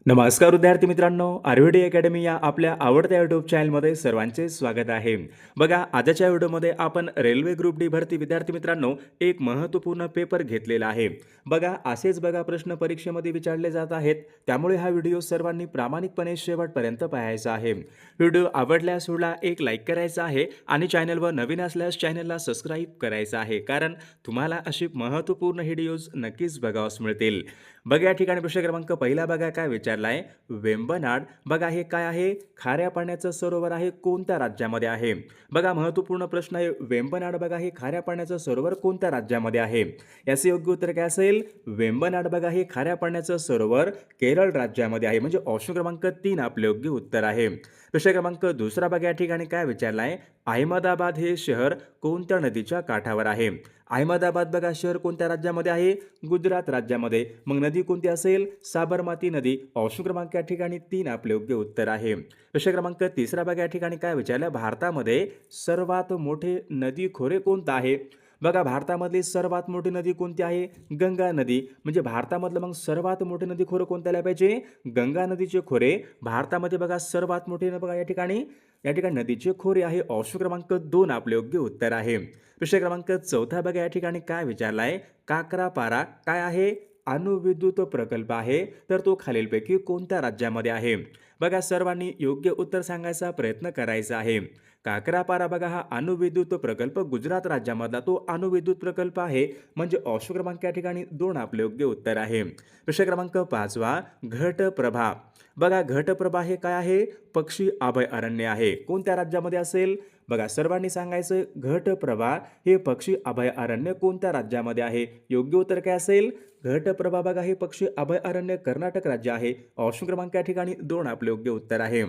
नमस्कार विद्यार्थी मित्रांनो, आरव्हीडी अकॅडमी या आपल्या आवडत्या यूट्यूब चॅनलमध्ये सर्वांचे स्वागत आहे. बघा, आजच्या व्हिडिओमध्ये आपण रेल्वे ग्रुप डी भरती विद्यार्थी मित्रांनो एक महत्त्वपूर्ण पेपर घेतलेला आहे. बघा, असेच प्रश्न परीक्षेमध्ये विचारले जात आहेत, त्यामुळे हा व्हिडिओ सर्वांनी प्रामाणिकपणे शेवटपर्यंत पाहायचा आहे. व्हिडिओ आवडल्यास व्हिडिओला एक लाईक करायचा आहे आणि चॅनलवर नवीन असल्यास चॅनलला सबस्क्राईब करायचं आहे, कारण तुम्हाला अशी महत्त्वपूर्ण व्हिडिओज नक्कीच बघावयास मिळतील. बघा, या ठिकाणी प्रश्न क्रमांक पहिला बघा काय विचारलाय. वेंबनाड बघा हे काय आहे, खाऱ्या पाण्याचं सरोवर आहे, कोणत्या राज्यामध्ये आहे. बघा, महत्त्वपूर्ण प्रश्न आहे. वेंबनाड बघा हे खाऱ्या पाण्याचं सरोवर कोणत्या राज्यामध्ये आहे. याचे योग्य उत्तर काय असेल. वेंबनाड बघा हे खाऱ्या पाण्याचं सरोवर केरळ राज्यामध्ये आहे, म्हणजे ऑप्शन क्रमांक 3 आपले योग्य उत्तर आहे. प्रश्न क्रमांक दुसरा बघा, या ठिकाणी काय विचारलाय. अहमदाबाद हे शहर कोणत्या नदीच्या काठावर आहे. अहमदाबाद बघा शहर कोणत्या राज्यामध्ये आहे. गुजरात राज्यामध्ये. मग नदी कोणती असेल. साबरमती नदी. ऑप्शन क्रमांक या ठिकाणी 3 आपले योग्य उत्तर आहे. प्रश्न क्रमांक तिसरा बघा, या ठिकाणी काय विचारलं. भारतामध्ये सर्वात मोठे नदी खोरे कोणतं आहे. बघा, भारतामधली सर्वात मोठी नदी कोणती आहे. गंगा नदी. म्हणजे भारतामधलं मग सर्वात मोठे नदी खोरे कोणत्याला पाहिजे. गंगा नदीचे खोरे भारतामध्ये बघा सर्वात मोठे बघा या ठिकाणी नदीचे खोरे आहे. ऑप्शन क्रमांक 2 आपले योग्य उत्तर आहे. प्रश्न क्रमांक चौथा बघा, या ठिकाणी काय विचारलाय. काकरापारा काय आहे. अणुविद्युत प्रकल्प आहे, तर तो खालीलपैकी कोणत्या राज्यामध्ये आहे. बघा, सर्वांनी योग्य उत्तर सांगायचा प्रयत्न करायचा आहे. काकरापारा बघा हा अणुविद्युत प्रकल्प गुजरात राज्यामधला तो अणुविद्युत प्रकल्प आहे, म्हणजे ऑप्शन क्रमांक या ठिकाणी 2 आपले योग्य उत्तर आहे. प्रश्न क्रमांक 5वा घटप्रभा. बघा, घटप्रभा हे काय आहे. पक्षी अभयारण्य आहे, कोणत्या राज्यामध्ये असेल. बघा, सर्वांनी सांगायचं घटप्रभा हे पक्षी अभयारण्य कोणत्या राज्यामध्ये आहे. योग्य उत्तर काय असेल. घटप्रभा बघा हे पक्षी अभयारण्य कर्नाटक राज्य आहे. ऑप्शन क्रमांक या ठिकाणी 2 आपले योग्य उत्तर आहे.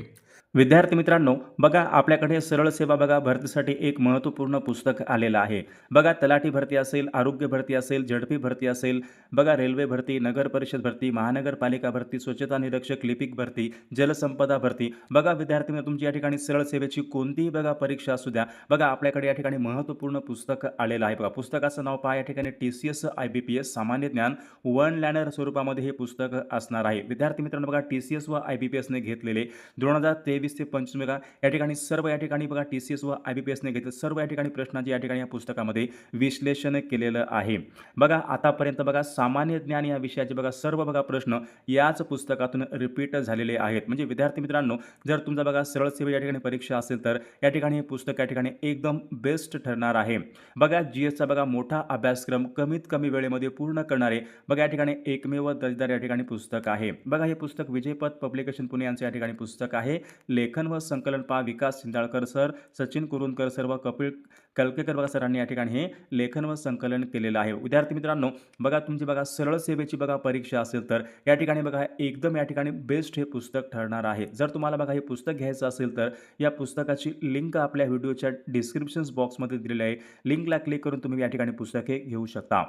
विद्यार्थी मित्रांनो, बघा आपल्याकडे सरळ सेवा बघा भरतीसाठी एक महत्त्वपूर्ण पुस्तक आलेलं आहे. बघा, तलाठी भरती असेल, आरोग्य भरती असेल, झडपी भरती असेल, बघा रेल्वे भरती, नगर परिषद भरती, महानगरपालिका भरती, स्वच्छता निरीक्षक, लिपिक भरती, जलसंपदा भरती. बघा विद्यार्थी मित्र, तुमची या ठिकाणी सरळ सेवेची कोणतीही बघा परीक्षा असू द्या, बघा आपल्याकडे या ठिकाणी महत्त्वपूर्ण पुस्तक आलेलं आहे. बघा, पुस्तकाचं नाव पहा, या ठिकाणी TCS IBPS सामान्य ज्ञान वन लायनर स्वरूपामध्ये हे पुस्तक असणार आहे. विद्यार्थी मित्रांनो, बघा TCS व IBPS ने घेतलेले 2023 ते 25 बघा या ठिकाणी सर्व या ठिकाणी बघा TCS व IBPS ने घेतले सर्व या ठिकाणी प्रश्नांचे या ठिकाणी या पुस्तकामध्ये विश्लेषण केलेलं आहे. बघा, आतापर्यंत बघा सामान्य ज्ञान या विषयाचे बघा सर्व बघा प्रश्न याच पुस्तकातून रिपीट झालेले आहेत. म्हणजे विद्यार्थी मित्रांनो, जर तुमचा बघा सरळ सेवा या ठिकाणी परीक्षा असेल तर या ठिकाणी हे पुस्तक या ठिकाणी एकदम बेस्ट ठरणार आहे. बघा, GSचा बघा मोठा अभ्यासक्रम कमीत कमी वेळेमध्ये पूर्ण करणारे बघा या ठिकाणी एकमेव दर्जेदार या ठिकाणी पुस्तक आहे. बघा, हे पुस्तक विजयपथ पब्लिकेशन पुणे यांचे या ठिकाणी पुस्तक आहे. लेखन व संकलन पहा विकास सिंधाळकर सर, सचिन कुरुंदकर सर व कपिल कलकेकर बघा सरांनी या ठिकाणी हे लेखन व संकलन केलेलं आहे. विद्यार्थी मित्रांनो, बघा तुमची बघा सरळ सेवेची बघा परीक्षा असेल तर या ठिकाणी बघा एकदम या ठिकाणी बेस्ट हे पुस्तक ठरणार आहे. जर तुम्हाला बघा हे पुस्तक घ्यायचं असेल तर या पुस्तकाची लिंक आपल्या व्हिडिओच्या डिस्क्रिप्शन बॉक्समध्ये दिलेली आहे. लिंकला क्लिक करून तुम्ही या ठिकाणी पुस्तके घेऊ शकता.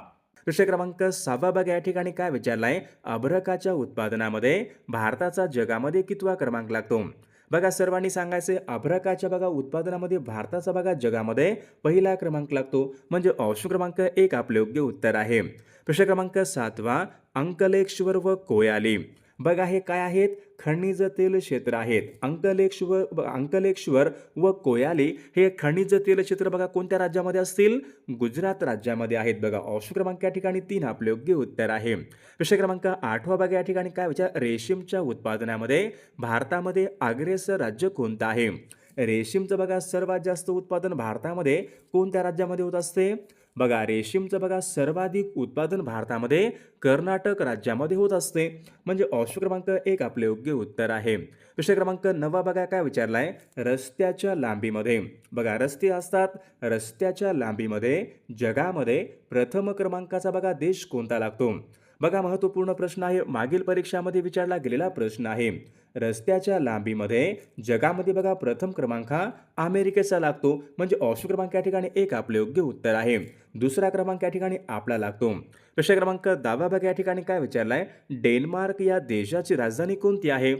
प्रश्न क्रमांक 6 बघा, या ठिकाणी काय विचारलाय. अभ्रकाच्या उत्पादनामध्ये भारताचा जगामध्ये कितवा क्रमांक लागतो. बघा, सर्वांनी सांगायचे अभ्रकाच्या बघा उत्पादनामध्ये भारताचा बघा जगामध्ये पहिला क्रमांक लागतो, म्हणजे ऑप्शन क्रमांक 1 आपले योग्य उत्तर आहे. प्रश्न क्रमांक 7वा अंकलेश्वर व कोयाली. बघा, हे काय आहेत. खनिज तेल क्षेत्र आहेत. अंकलेश्वर व कोयाली हे खनिज तेल क्षेत्र बघा कोणत्या राज्यामध्ये असतील. गुजरात राज्यामध्ये आहेत. बघा, ऑप्शन क्रमांक या ठिकाणी 3 आपले योग्य उत्तर आहे. प्रश्न क्रमांक 8वा बघा, या ठिकाणी काय विचार. रेशीमच्या उत्पादनामध्ये भारतामध्ये अग्रेसर राज्य कोणतं आहे. रेशीमचं बघा सर्वात जास्त उत्पादन भारतामध्ये कोणत्या राज्यामध्ये होत असते. बघा, रेशीमचं बघा सर्वाधिक उत्पादन भारतामध्ये कर्नाटक राज्यामध्ये होत असते, म्हणजे ऑप्शन क्रमांक 1 आपले योग्य उत्तर आहे. प्रश्न क्रमांक 9 बघा काय विचारलाय. रस्त्याच्या लांबीमध्ये बघा रस्ते असतात. रस्त्याच्या लांबीमध्ये जगामध्ये प्रथम क्रमांकाचा बघा देश कोणता लागतो. बघा, महत्त्वपूर्ण प्रश्न आहे. मागील परीक्षामध्ये विचारला गेलेला प्रश्न आहे. रस्त्याच्या लांबीमध्ये जगामध्ये बघा प्रथम क्रमांक हा अमेरिकेचा लागतो, म्हणजे ऑप्शन क्रमांक या ठिकाणी 1 आपले योग्य उत्तर आहे. दुसरा क्रमांक या ठिकाणी आपला लागतो. प्रश्न क्रमांक 10 बघा, या ठिकाणी काय विचारलाय. डेन्मार्क या देशाची राजधानी कोणती आहे.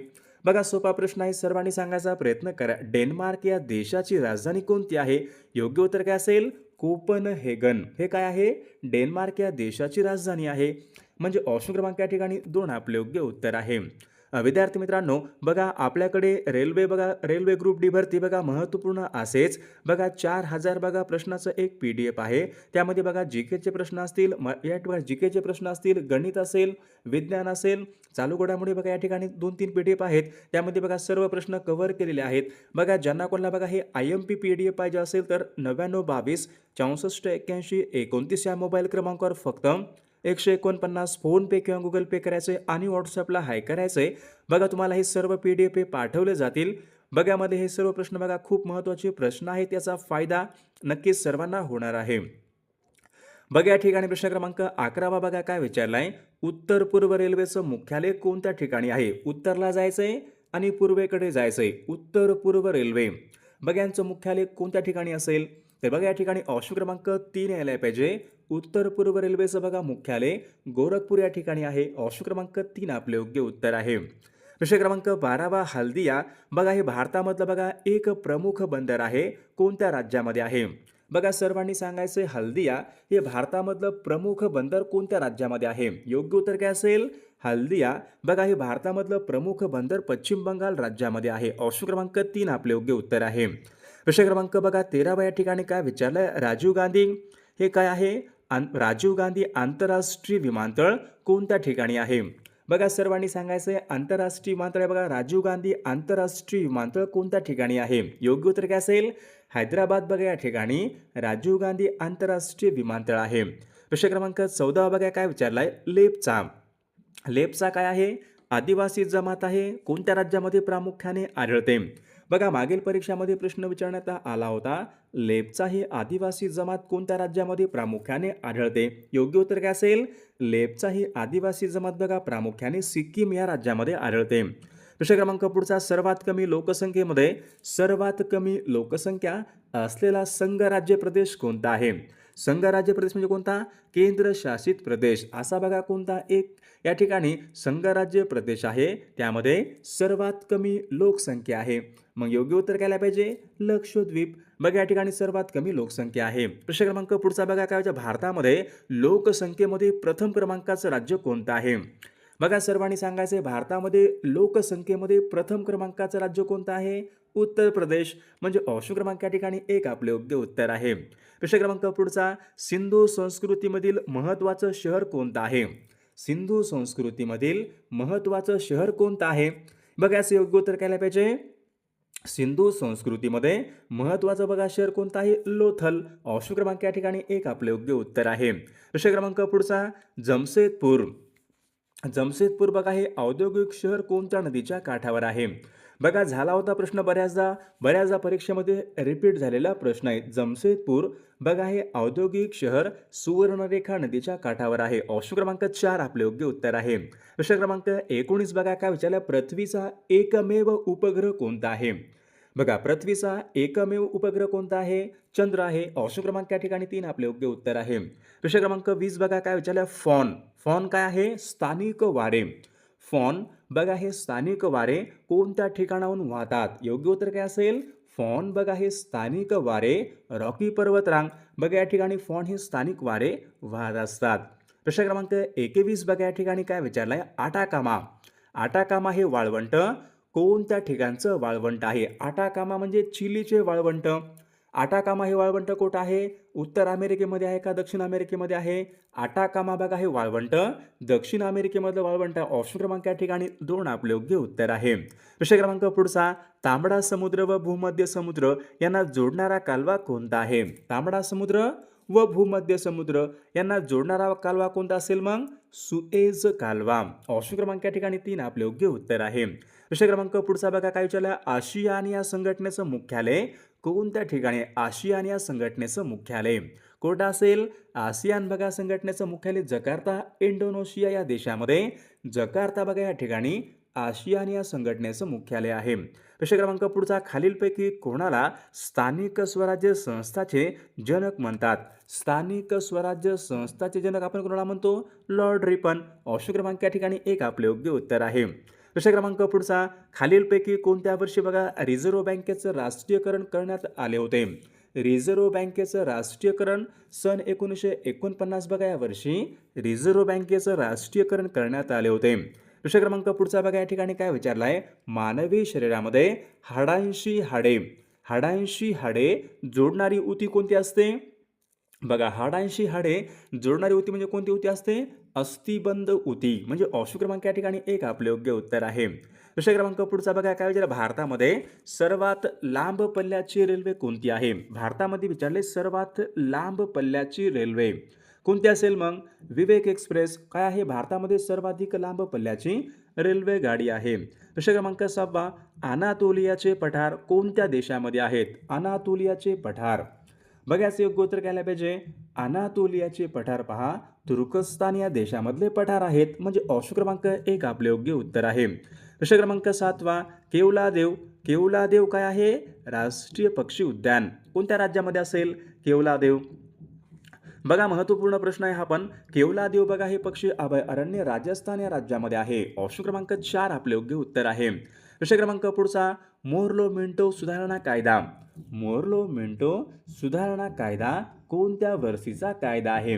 बघा, सोपा प्रश्न आहे. सर्वांनी सांगायचा प्रयत्न करा. डेन्मार्क या देशाची राजधानी कोणती आहे. योग्य उत्तर काय असेल. कोपनहेगन हे काय आहे. डेन्मार्क या देशाची राजधानी आहे, म्हणजे ऑप्शन क्रमांक या ठिकाणी 2 आपले योग्य उत्तर आहे. विद्यार्थी मित्रांनो, बघा आपल्याकडे रेल्वे ग्रुप डी भरती बघा महत्त्वपूर्ण असेच बघा 4000 बघा प्रश्नाचं एक PDF आहे. त्यामध्ये बघा जीकेचे प्रश्न असतील, या ठिकाणी जीकेचे प्रश्न असतील, गणित असेल, विज्ञान असेल, चालू घडामोडी बघा या ठिकाणी 2-3 PDF आहेत. त्यामध्ये बघा सर्व प्रश्न कव्हर केलेले आहेत. बघा ज्यांना कोणाला बघा हे IMP PDF पाहिजे असेल तर 9922 64 81 29 या मोबाईल क्रमांकावर फक्त 149 फोनपे किंवा गुगल पे करायचे आणि व्हॉट्सअपला हाय करायचे. बघा तुम्हाला हे सर्व PDF पाठवले जातील. बघा यामध्ये हे सर्व प्रश्न बघा खूप महत्त्वाचे प्रश्न आहेत. याचा फायदा नक्कीच सर्वांना होणार आहे. बघा या ठिकाणी प्रश्न क्रमांक 11 बघा काय विचारलाय, उत्तर पूर्व रेल्वेचं मुख्यालय कोणत्या ठिकाणी आहे? उत्तरला जायचंय आणि पूर्वेकडे जायचंय. उत्तर पूर्व रेल्वे बघा यांचं मुख्यालय कोणत्या ठिकाणी असेल? तर बघा या ठिकाणी ऑप्शन क्रमांक 3 यायला पाहिजे. उत्तर पूर्व रेल्वेचं बघा मुख्यालय गोरखपूर या ठिकाणी आहे. ऑप्शन क्रमांक 3 आपले योग्य उत्तर आहे. प्रश्न क्रमांक 12 हल्दिया बघा हे भारतामधलं बघा एक प्रमुख बंदर आहे. कोणत्या राज्यामध्ये आहे? बघा सर्वांनी सांगायचं हल्दिया हे भारतामधलं प्रमुख बंदर कोणत्या राज्यामध्ये आहे? योग्य उत्तर काय असेल? हल्दिया बघा हे भारतामधलं प्रमुख बंदर पश्चिम बंगाल राज्यामध्ये आहे. ऑप्शन क्रमांक 3 आपले योग्य उत्तर आहे. प्रश्न क्रमांक बघा 13 या ठिकाणी काय विचारलंय, राजीव गांधी हे काय आहे? राजीव गांधी आंतरराष्ट्रीय विमानतळ कोणत्या ठिकाणी आहे? बघा सर्वांनी सांगायचंय आंतरराष्ट्रीय विमानतळ आहे बघा राजीव गांधी आंतरराष्ट्रीय विमानतळ कोणत्या ठिकाणी आहे? योग्य उत्तर काय असेल? हैदराबाद बघा या ठिकाणी राजीव गांधी आंतरराष्ट्रीय विमानतळ आहे. प्रश्न क्रमांक 14 बघा काय विचारलाय, लेपचा काय आहे? आदिवासी जमात आहे. कोणत्या राज्यामध्ये प्रामुख्याने आढळते? बघा मागील परीक्षामध्ये प्रश्न विचारण्यात आला होता, लेपचा ही आदिवासी जमात कोणत्या राज्यामध्ये प्रामुख्याने आढळते? योग्य उत्तर काय असेल? लेपचा ही आदिवासी जमात बघा प्रामुख्याने सिक्कीम या राज्यामध्ये आढळते. प्रश्न क्रमांक पुढचा, सर्वात कमी लोकसंख्या असलेला संघराज्य प्रदेश कोणता आहे? संघराज्य प्रदेश म्हणजे कोणता? केंद्रशासित प्रदेश असा बघा कोणता एक या ठिकाणी संघराज्य प्रदेश आहे. त्यामध्ये सर्वात कमी लोकसंख्या आहे. मग योग्य उत्तर काय पाहिजे? लक्षद्वीप बघा या ठिकाणी सर्वात कमी लोकसंख्या आहे. प्रश्न क्रमांक पुढचा बघा काय, भारतामध्ये लोकसंख्येमध्ये प्रथम क्रमांकाचं राज्य कोणतं आहे? बघा सर्वांनी सांगायचे भारतामध्ये लोकसंख्येमध्ये प्रथम क्रमांकाचं राज्य कोणतं आहे? उत्तर प्रदेश. म्हणजे ऑप्शन क्रमांक या ठिकाणी 1 आपले योग्य उत्तर आहे. प्रश्न क्रमांक पुढचा, सिंधू संस्कृतीमधील महत्त्वाचं शहर कोणतं आहे? सिंधू संस्कृतीमधील महत्त्वाचं शहर कोणतं आहे? बघा याचं योग्य उत्तर काय पाहिजे? सिंधू संस्कृतीमध्ये महत्त्वाचं बघा शहर कोणतं आहे? लोथल. ऑप्शन क्रमांक या ठिकाणी 1 आपले योग्य उत्तर आहे. प्रश्न क्रमांक पुढचा, जमशेदपूर बघा हे औद्योगिक शहर कोणत्या नदीच्या काठावर आहे? बघा झाला होता प्रश्न बऱ्याचदा परीक्षेमध्ये रिपीट झालेला प्रश्न आहे. जमशेदपूर बघा हे औद्योगिक शहर सुवर्णरेखा नदीच्या काठावर आहे. ऑप्शन क्रमांक 4 आपले योग्य उत्तर आहे. प्रश्न क्रमांक 19 बघा काय विचारलं, पृथ्वीचा एकमेव उपग्रह कोणता आहे? बघा पृथ्वीचा एकमेव उपग्रह कोणता आहे? चंद्र आहे. ऑप्शन क्रमांक या ठिकाणी 3 आपले योग्य उत्तर आहे. प्रश्न क्रमांक 20 बघा काय विचारलं, फॉन काय आहे? स्थानिक वारे. फॉन बघा हे स्थानिक वारे कोणत्या ठिकाणाहून वाहतात? योग्य उत्तर काय असेल? फॉन बघा हे स्थानिक वारे रॉकी पर्वतरांग बघा या ठिकाणी फॉन हे स्थानिक वारे वाहत असतात. प्रश्न क्रमांक 21 बघा या ठिकाणी काय विचारलाय, आटाकामा हे वाळवंट कोणत्या ठिकाणचं वाळवंट आहे? आटाकामा म्हणजे चिलीचे वाळवंट. आटाकामा हे वाळवंट कुठं आहे? उत्तर अमेरिकेमध्ये आहे का दक्षिण अमेरिकेमध्ये आहे? आटाकामा बघा हे वाळवंट दक्षिण अमेरिकेमधलं वाळवंट. ऑप्शन क्रमांक या ठिकाणी 2 आपले योग्य उत्तर आहे. प्रश्न क्रमांक पुढचा, तांबडा समुद्र व भूमध्य समुद्र यांना जोडणारा कालवा कोणता आहे? तांबडा समुद्र व भूमध्य समुद्र यांना जोडणारा कालवा कोणता असेल? मग सुएझ कालवा. ऑप्शन क्रमांक या ठिकाणी 3 आपले योग्य उत्तर आहे. प्रश्न क्रमांक पुढचा बघा काय विचारलं, आशियान या संघटनेचं मुख्यालय कोणत्या ठिकाणी? आशियान या संघटनेचं मुख्यालय कोठं असेल? आसियान बघा संघटनेचं मुख्यालय जकार्ता इंडोनेशिया या देशामध्ये. जकार्ता बघा या ठिकाणी आसियान या संघटनेचं मुख्यालय आहे. प्रश्न क्रमांक पुढचा, खालीलपैकी कोणाला स्थानिक स्वराज्य संस्थाचे जनक म्हणतात? स्थानिक स्वराज्य संस्थाचे जनक आपण कोणाला म्हणतो? Lord Ripon. ऑप्शन क्रमांक या ठिकाणी 1 आपले योग्य उत्तर आहे. प्रश्न क्रमांक पुढचा, खालीलपैकी कोणत्या वर्षी बघा रिझर्व्ह बँकेचं राष्ट्रीयकरण करण्यात आले होते? रिझर्व्ह बँकेचं राष्ट्रीयकरण सन 1949 बघा या वर्षी रिझर्व्ह बँकेचं राष्ट्रीयकरण करण्यात आले होते. प्रश्न क्रमांक पुढचा बघा, या ठिकाणी काय विचारलं आहे, मानवी शरीरामध्ये हाडांशी हाडे जोडणारी उती कोणती असते? बघा, हाडांशी हाडे जोडणारी उती म्हणजे कोणती उती असते? अस्थिबंध उती, म्हणजे ऑप्शन क्रमांक या ठिकाणी एक आपले योग्य उत्तर आहे. प्रश्न क्रमांक पुढचा बघा, काय विचारलं, भारतामध्ये सर्वात लांब पल्ल्याची रेल्वे कोणती आहे? भारतामध्ये विचारले सर्वात लांब पल्ल्याची रेल्वे कोणती असेल? मग विवेक एक्सप्रेस काय आहे? भारतामध्ये सर्वाधिक लांब पल्ल्याची रेल्वे गाडी आहे. प्रश्न क्रमांक 6, अनातोलियाचे पठार कोणत्या देशामध्ये आहेत? अनातोलियाचे पठार, बघायचं योग्य उत्तर काय पाहिजे, अनातोलियाचे पठार पहा तुर्कस्तान या देशामधले पठार आहेत, म्हणजे ऑप्शन क्रमांक एक आपले योग्य उत्तर आहे. प्रश्न क्रमांक 7, केवलादेव काय आहे? राष्ट्रीय पक्षी उद्यान कोणत्या राज्यामध्ये असेल? केवलादेव, बघा महत्वपूर्ण प्रश्न आहे हा पण. केवलादेव बघा हे पक्षी अभयारण्य राजस्थान या राज्यामध्ये आहे. ऑप्शन क्रमांक 4 आपले योग्य उत्तर आहे. प्रश्न क्रमांक पुढचा, मोर्लो-मिंटो सुधारणा कायदा कोणत्या वर्षीचा कायदा आहे?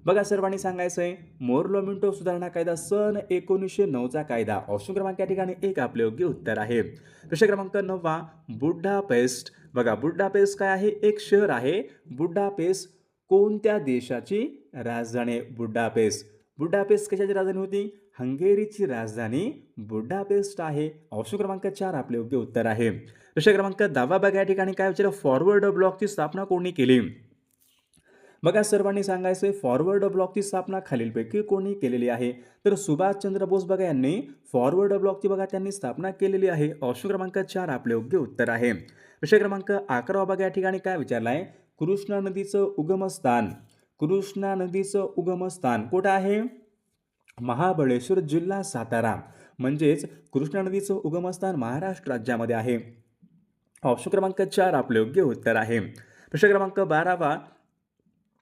बघा सर्वांनी सांगायचं आहे, मोर्लो-मिंटो सुधारणा कायदा सन 1909चा कायदा. ऑप्शन क्रमांक या ठिकाणी एक आपले योग्य उत्तर आहे. प्रश्न क्रमांक 9, बुडापेस्ट, बघा बुडापेस्ट काय आहे? एक शहर आहे. बुडापेस्ट कोणत्या देशाची राजधानी? बुडापेस्ट कशाची राजधानी होती? हंगेरीची राजधानी बुडापेस्ट आहे. ऑप्शन क्रमांक 4 आपले योग्य उत्तर आहे. प्रश्न क्रमांक 10 बघा, या ठिकाणी काय विचारलं, फॉरवर्ड ब्लॉकची स्थापना कोणी केली? बघा सर्वांनी सांगायचं, फॉरवर्ड ब्लॉकची स्थापना खालीलपैकी कोणी केलेली आहे? तर सुभाषचंद्र बोस बघा यांनी फॉरवर्ड ब्लॉकची बघा त्यांनी स्थापना केलेली आहे. ऑप्शन क्रमांक 4 आपले योग्य उत्तर आहे. प्रश्न क्रमांक 11 बघा, या ठिकाणी काय विचारलं आहे, कृष्णा नदीचं उगमस्थान कुठं आहे? महाबळेश्वर जिल्हा सातारा, म्हणजेच कृष्णा नदीचं उगमस्थान महाराष्ट्र राज्यामध्ये आहे. ऑप्शन क्रमांक 4 आपले योग्य उत्तर आहे. प्रश्न क्रमांक 12,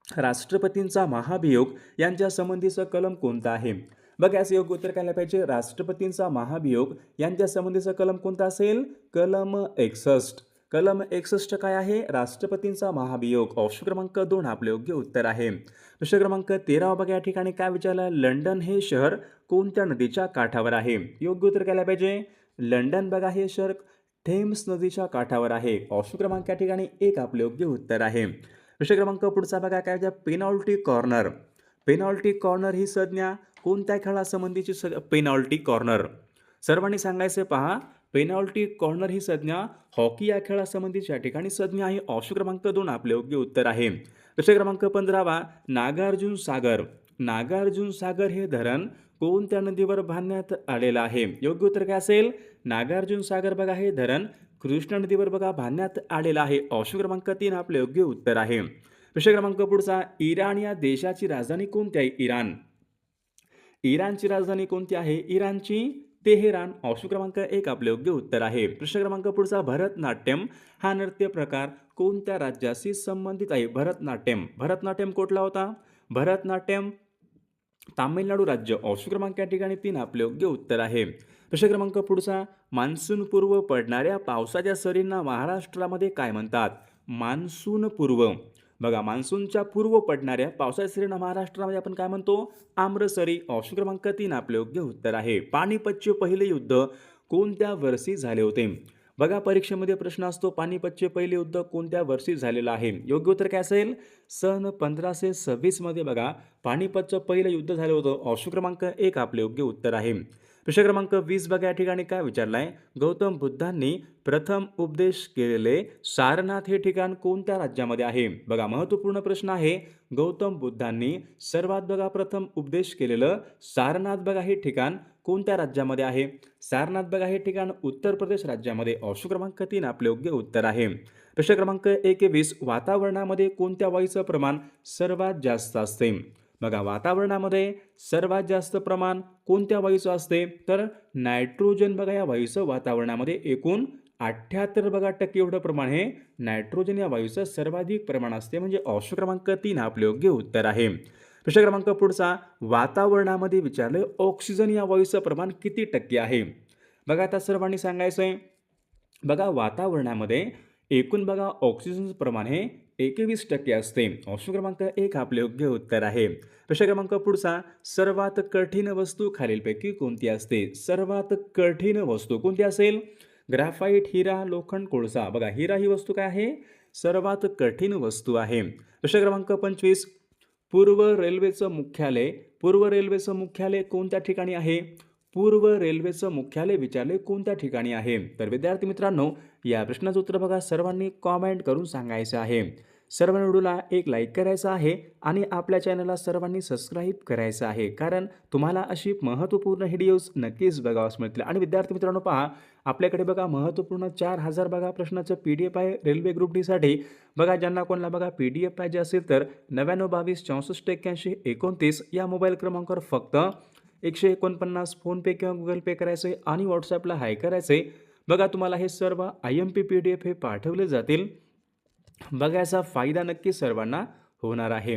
राष्ट्रपतींचा महाभियोग यांच्या संबंधीचं कलम कोणतं आहे? बघा याचं योग्य उत्तर काय पाहिजे, राष्ट्रपतींचा महाभियोग यांच्या संबंधीचं कलम कोणतं असेल? कलम 61. कलम 61 काय आहे? राष्ट्रपतींचा महाभियोग. ऑप्शन क्रमांक 2 आपले योग्य उत्तर आहे. प्रश्न क्रमांक 13 बघा, या ठिकाणी काय विचारलं, लंडन हे शहर कोणत्या नदीच्या काठावर आहे? योग्य उत्तर काय पाहिजे, लंडन बघा हे शहर थेम्स नदीच्या काठावर आहे. ऑप्शन क्रमांक या ठिकाणी एक आपले योग्य उत्तर आहे. प्रश्न क्रमांक पुढचा बघा, काय पेनॉल्टी कॉर्नर ही संज्ञा कोणत्या खेळासंबंधीची? पेनॉल्टी कॉर्नर सर्वांनी सांगायचे पहा, पेनॉल्टी कॉर्नर ही संज्ञा हॉकी या खेळासंबंधीची या ठिकाणी संज्ञा आहे. ऑप्शन क्रमांक 2 आपले योग्य उत्तर आहे. प्रश्न क्रमांक 15, नागार्जुन सागर हे धरण कोणत्या नदीवर बांधण्यात आलेलं आहे? योग्य उत्तर काय असेल? नागार्जुन सागर बघा हे धरण कृष्णा नदीवर बघा बांधण्यात आलेलं आहे. ऑप्शन क्रमांक 3 आपले योग्य उत्तर आहे. प्रश्न क्रमांक पुढचा, इराण या देशाची राजधानी कोणती आहे? इराणची राजधानी कोणती आहे? इराणची तेहरान. ऑप्शन क्रमांक 1 आपले योग्य उत्तर आहे. प्रश्न क्रमांक पुढचा, भरतनाट्यम हा नृत्य प्रकार कोणत्या राज्याशी संबंधित आहे? भरतनाट्यम कुठला होता? भरतनाट्यम तामिळनाडू राज्य. ऑप्शन क्रमांक या ठिकाणी 3 आपले योग्य उत्तर आहे. प्रश्न क्रमांक पुढचा, मान्सून पूर्व पडणाऱ्या पावसाच्या सरींना महाराष्ट्रामध्ये काय म्हणतात? मान्सून पूर्व, बघा मान्सूनच्या पूर्व पडणाऱ्या पावसाच्या सरींना महाराष्ट्रामध्ये आपण काय म्हणतो? आम्रसरी. ऑप्शन क्रमांक 3 आपले योग्य उत्तर आहे. पानिपतचे पहिले युद्ध कोणत्या वर्षी झाले होते? बघा परीक्षेमध्ये प्रश्न असतो, पानिपतचे पहिले युद्ध कोणत्या वर्षी झालेलं आहे? योग्य उत्तर काय असेल? सन 1526 मध्ये बघा पानिपतचं पहिलं युद्ध झालं होतं. ऑप्शन क्रमांक 1 आपले योग्य उत्तर आहे. प्रश्न क्रमांक 20 बघा, या ठिकाणी काय विचारलं आहे, गौतम बुद्धांनी प्रथम उपदेश केलेले सारनाथ हे ठिकाण कोणत्या राज्यामध्ये आहे? बघा महत्त्वपूर्ण प्रश्न आहे. गौतम बुद्धांनी सर्वात बघा प्रथम उपदेश केलेलं सारनाथ बघा हे ठिकाण कोणत्या राज्यामध्ये आहे? सारनाथ बघा हे ठिकाण उत्तर प्रदेश राज्यामध्ये. ऑप्शन क्रमांक 3 आपले योग्य उत्तर आहे. प्रश्न क्रमांक 21, वातावरणामध्ये कोणत्या वायूचं प्रमाण सर्वात जास्त असते? बघा वातावरणामध्ये सर्वात जास्त प्रमाण कोणत्या वायूचं असते? तर नायट्रोजन बघा या वायूचं वातावरणामध्ये एकूण 78 बघा टक्के एवढं प्रमाण हे नायट्रोजन या वायूचं सर्वाधिक प्रमाण असते, म्हणजे ऑप्शन क्रमांक 3 आपले योग्य उत्तर आहे. प्रश्न क्रमांक पुढचा, वातावरणामध्ये विचारले ऑक्सिजन या वायूचं प्रमाण किती टक्के आहे? बघा आता सर्वांनी सांगायचं आहे, बघा वातावरणामध्ये एकूण बघा ऑक्सिजनचं प्रमाण हे 21% असते. ऑप्शन क्रमांक 1 आपले योग्य उत्तर आहे. प्रश्न क्रमांक पुढचा, सर्वात कठीण वस्तू खालीलपैकी कोणती असते? सर्वात कठीण वस्तू कोणती असेल? ग्रॅफाइट, हिरा, लोखंड, कोळसा. बघा, हिरा ही वस्तू काय आहे? सर्वात कठीण वस्तू आहे. प्रश्न क्रमांक 25, पूर्व रेल्वेचं मुख्यालय कोणत्या ठिकाणी आहे? पूर्व रेल्वेचं मुख्यालय विचारले कोणत्या ठिकाणी आहे? तर विद्यार्थी मित्रांनो, या प्रश्नाचं उत्तर बघा सर्वांनी कॉमेंट करून सांगायचं आहे. सर्व व्हिडिओला एक लाईक करायचं आहे आणि आपल्या चॅनलला सर्वांनी सबस्क्राईब करायचं आहे, कारण तुम्हाला अशी महत्त्वपूर्ण व्हिडिओज नक्कीच बघावयास मिळतील. आणि विद्यार्थी मित्रांनो पहा, आपल्याकडे बघा महत्त्वपूर्ण 4000 बघा प्रश्नाचं PDF आहे रेल्वे ग्रुप डीसाठी. बघा, ज्यांना कोणाला बघा PDF पाहिजे असेल तर 99 22 64 81 29 या मोबाईल क्रमांकावर फक्त 149 फोनपे किंवा गुगल पे करायचे आणि व्हॉट्सॲपला हाय करायचे. बघा, तुम्हाला हे सर्व IMP PDF हे पाठवले जातील. बघा, याचा फायदा नक्की सर्वांना होणार आहे.